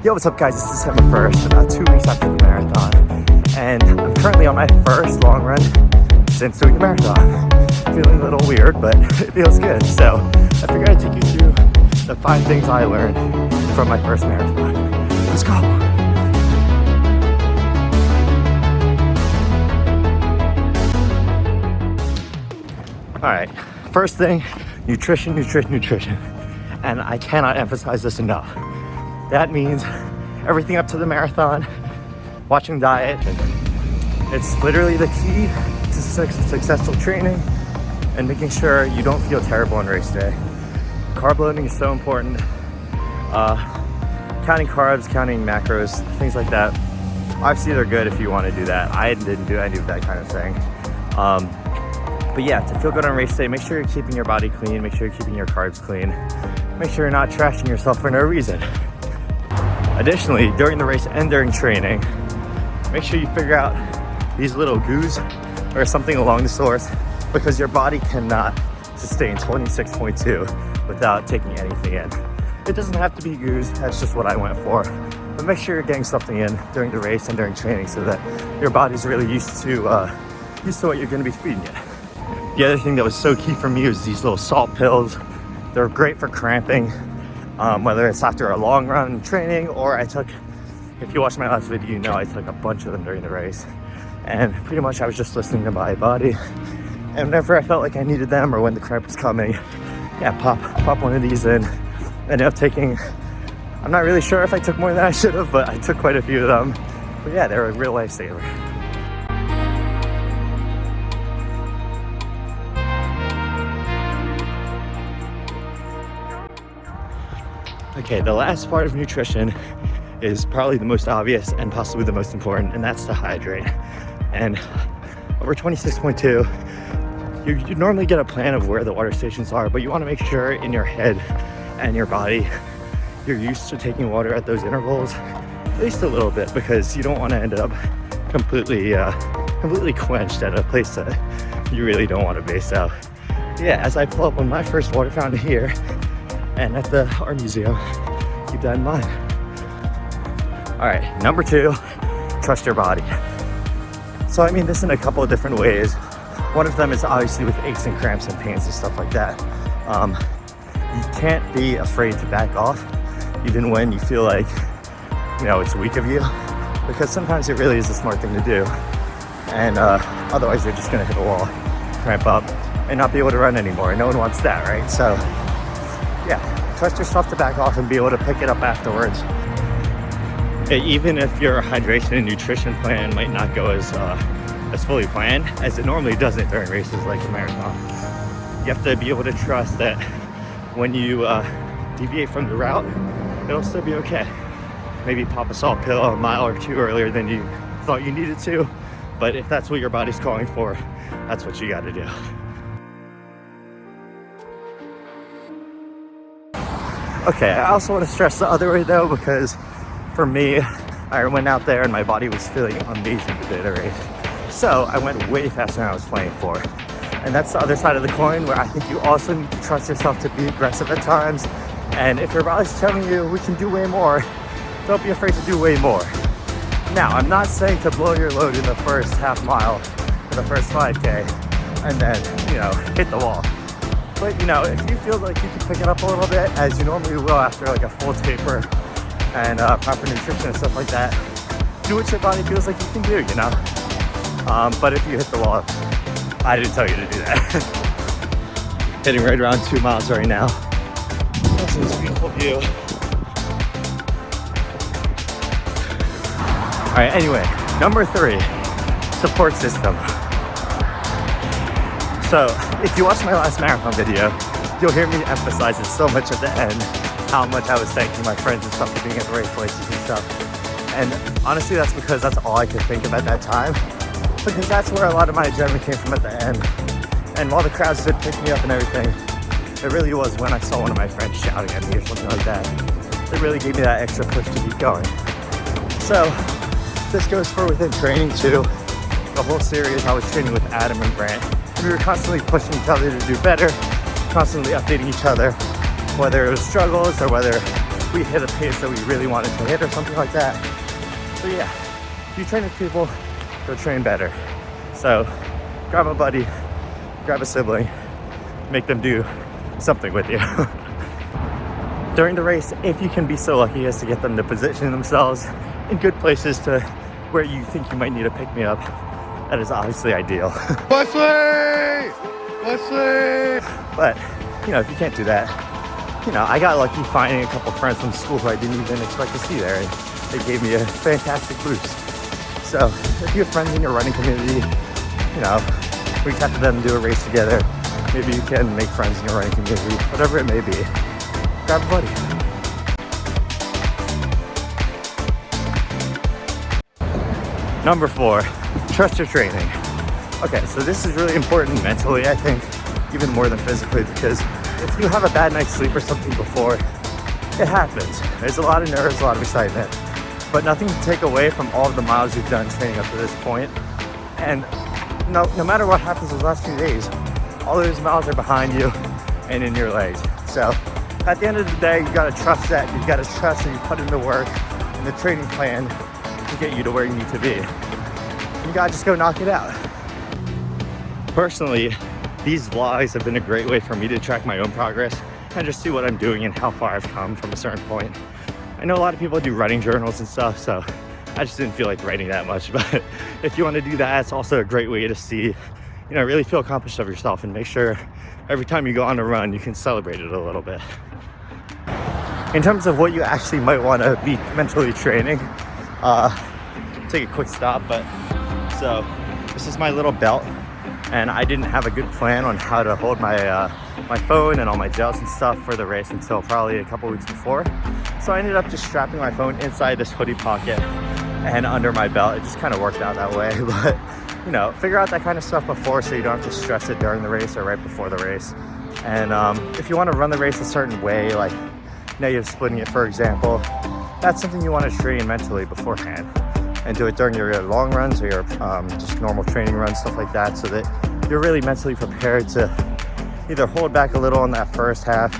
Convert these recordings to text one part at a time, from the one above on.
Yo, what's up guys, it's December 1st, about 2 weeks after the marathon, and I'm currently on my first long run since doing the marathon. Feeling a little weird, but it feels good. So I figured I'd take you through the 5 things I learned from my first marathon. Let's go. All right, first thing, nutrition. And I cannot emphasize this enough. That means everything up to the marathon, watching diet. It's literally the key to successful training and making sure you don't feel terrible on race day. Carb loading is so important. Counting carbs, counting macros, things like that. Obviously they're good if you want to do that. I didn't do any of that kind of thing. But yeah, to feel good on race day, make sure you're keeping your body clean, make sure you're keeping your carbs clean, make sure you're not trashing yourself for no reason. Additionally, during the race and during training, make sure you figure out these little goos or something along the sorts, because your body cannot sustain 26.2 without taking anything in. It doesn't have to be goos, that's just what I went for. But make sure you're getting something in during the race and during training so that your body's really used to what you're gonna be feeding it. The other thing that was so key for me was these little salt pills. They're great for cramping, whether it's after a long run training or if you watched my last video, you know I took a bunch of them during the race. And pretty much I was just listening to my body. And whenever I felt like I needed them or when the cramp was coming, yeah, pop one of these in. I ended up taking, I'm not really sure if I took more than I should have, but I took quite a few of them. But yeah, they're a real lifesaver. Okay, the last part of nutrition is probably the most obvious and possibly the most important, and that's to hydrate. And over 26.2, you normally get a plan of where the water stations are, but you want to make sure in your head and your body you're used to taking water at those intervals, at least a little bit, because you don't want to end up completely quenched at a place that you really don't want to be. So yeah, as I pull up on my first water fountain here and at the art museum, keep that in mind. All right, number 2, trust your body. So I mean this in a couple of different ways. One of them is obviously with aches and cramps and pains and stuff like that. You can't be afraid to back off, even when you feel like, it's weak of you, because sometimes it really is a smart thing to do. And otherwise you're just gonna hit a wall, cramp up, and not be able to run anymore. No one wants that, right? So yeah, trust yourself to back off and be able to pick it up afterwards. Even if your hydration and nutrition plan might not go as fully planned as it normally doesn't during races like a marathon, you have to be able to trust that when you deviate from the route, it'll still be okay. Maybe pop a salt pill a mile or 2 earlier than you thought you needed to, but if that's what your body's calling for, that's what you got to do. Okay, I also want to stress the other way though, because for me, I went out there and my body was feeling amazing to do the race. So I went way faster than I was planning for. And that's the other side of the coin, where I think you also need to trust yourself to be aggressive at times. And if your body's telling you we can do way more, don't be afraid to do way more. Now, I'm not saying to blow your load in the first half mile or the first 5K and then, hit the wall. But, if you feel like you can pick it up a little bit, as you normally will after like a full taper and proper nutrition and stuff like that, do what your body feels like you can do, But if you hit the wall, I didn't tell you to do that. Hitting right around 2 miles right now. That's this beautiful view. All right, anyway, number 3, support system. So if you watch my last marathon video, you'll hear me emphasize it so much at the end, how much I was thanking my friends and stuff for being at the race places and stuff. And honestly, that's because that's all I could think of at that time, because that's where a lot of my adrenaline came from at the end. And while the crowds did pick me up and everything, it really was when I saw one of my friends shouting at me or something like that. It really gave me that extra push to keep going. So this goes for within training too. The whole series, I was training with Adam and Brant. We were constantly pushing each other to do better, constantly updating each other, whether it was struggles or whether we hit a pace that we really wanted to hit or something like that. So yeah, if you train with people, you'll train better. So grab a buddy, grab a sibling, make them do something with you. During the race, if you can be so lucky as to get them to position themselves in good places to where you think you might need a pick-me-up, that is obviously ideal. Wesley! Wesley! But, you know, if you can't do that, you know, I got lucky finding a couple friends from school who I didn't even expect to see there, and they gave me a fantastic boost. So, if you have friends in your running community, you know, reach out to them, do a race together. Maybe you can make friends in your running community, whatever it may be. Grab a buddy. Number 4, trust your training. Okay, so this is really important mentally, I think, even more than physically, because if you have a bad night's sleep or something before, it happens. There's a lot of nerves, a lot of excitement, but nothing to take away from all of the miles you've done training up to this point. And no matter what happens those last few days, all those miles are behind you and in your legs. So at the end of the day, you gotta trust that. You gotta trust that you put in the work and the training plan to get you to where you need to be. You gotta just go knock it out. Personally, these vlogs have been a great way for me to track my own progress and just see what I'm doing and how far I've come from a certain point. I know a lot of people do running journals and stuff, so I just didn't feel like writing that much. But if you want to do that, it's also a great way to see, you know, really feel accomplished of yourself and make sure every time you go on a run, you can celebrate it a little bit. In terms of what you actually might want to be mentally training, take a quick stop, but so this is my little belt, and I didn't have a good plan on how to hold my my phone and all my gels and stuff for the race until probably a couple weeks before. So I ended up just strapping my phone inside this hoodie pocket and under my belt. It just kind of worked out that way. But you know, figure out that kind of stuff before so you don't have to stress it during the race or right before the race. And if you want to run the race a certain way, like negative splitting it, for example, that's something you want to train mentally beforehand and do it during your long runs or your just normal training runs, stuff like that, so that you're really mentally prepared to either hold back a little in that first half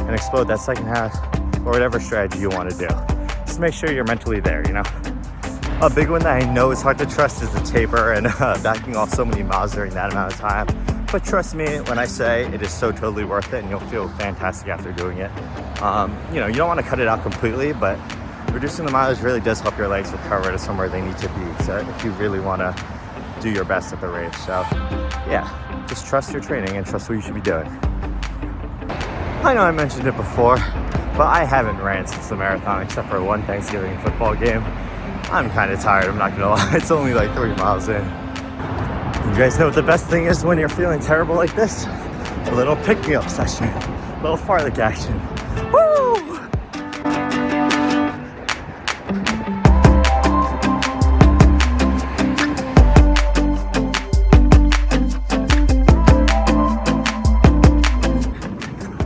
and explode that second half, or whatever strategy you want to do. Just make sure you're mentally there, you know? A big one that I know is hard to trust is the taper and backing off so many miles during that amount of time. But trust me when I say it is so totally worth it, and you'll feel fantastic after doing it. You know, you don't want to cut it out completely, but reducing the mileage really does help your legs recover to somewhere they need to be. So if you really want to do your best at the race. So yeah, just trust your training and trust what you should be doing. I know I mentioned it before, but I haven't ran since the marathon except for one Thanksgiving football game. I'm kind of tired, I'm not gonna lie. It's only like 3 miles in. You guys know what the best thing is when you're feeling terrible like this? A little pick-me-up session, a little fartlek action. Woo!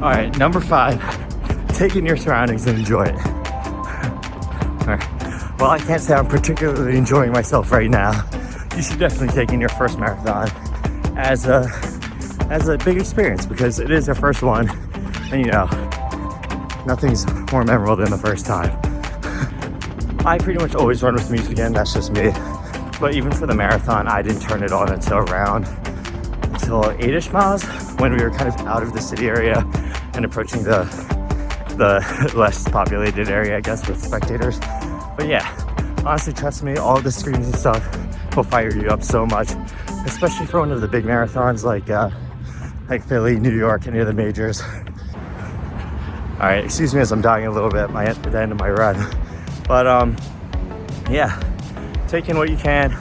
All right, number 5, take in your surroundings and enjoy it. All right. Well, I can't say I'm particularly enjoying myself right now. You should definitely take in your first marathon as a big experience, because it is your first one, and you know, nothing's more memorable than the first time. I pretty much always run with music in, that's just me. But even for the marathon, I didn't turn it on until 8-ish miles, when we were kind of out of the city area and approaching the less populated area, I guess, with spectators. But yeah, honestly, trust me, all the screens and stuff will fire you up so much, especially for one of the big marathons like Philly, New York, any of the majors. All right, excuse me as I'm dying a little bit at the end of my run. But yeah, take in what you can.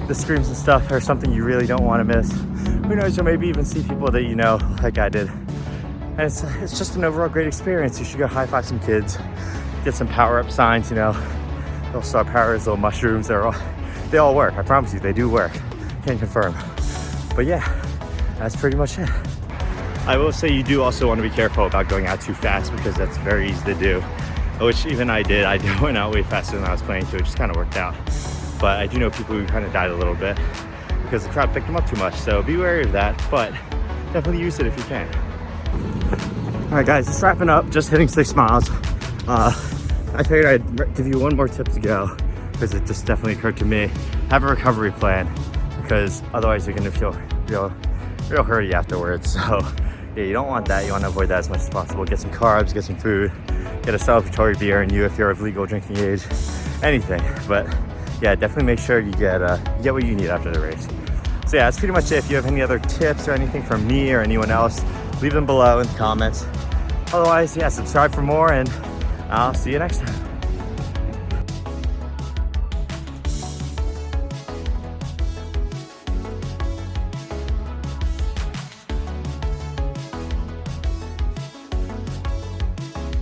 The screams and stuff are something you really don't want to miss. Who knows, you'll maybe even see people that you know, like I did. And it's just an overall great experience. You should go high-five some kids, get some power-up signs, you know. Little star powers, little mushrooms, they all work. I promise you, they do work. Can't confirm. But yeah, that's pretty much it. I will say you do also want to be careful about going out too fast, because that's very easy to do, which even I did. I went out way faster than I was planning to. It just kind of worked out. But I do know people who kind of died a little bit because the crowd picked them up too much. So be wary of that, but definitely use it if you can. All right, guys, just wrapping up, just hitting 6 miles. A I figured I'd give you one more tip to go because it just definitely occurred to me. Have a recovery plan because otherwise you're gonna feel real hurty afterwards. So yeah, you don't want that. You want to avoid that as much as possible. Get some carbs, get some food, get a celebratory beer in you if you're of legal drinking age, anything. But yeah, definitely make sure you get what you need after the race. So yeah, that's pretty much it. If you have any other tips or anything from me or anyone else, leave them below in the comments. Otherwise, yeah, subscribe for more and I'll see you next time.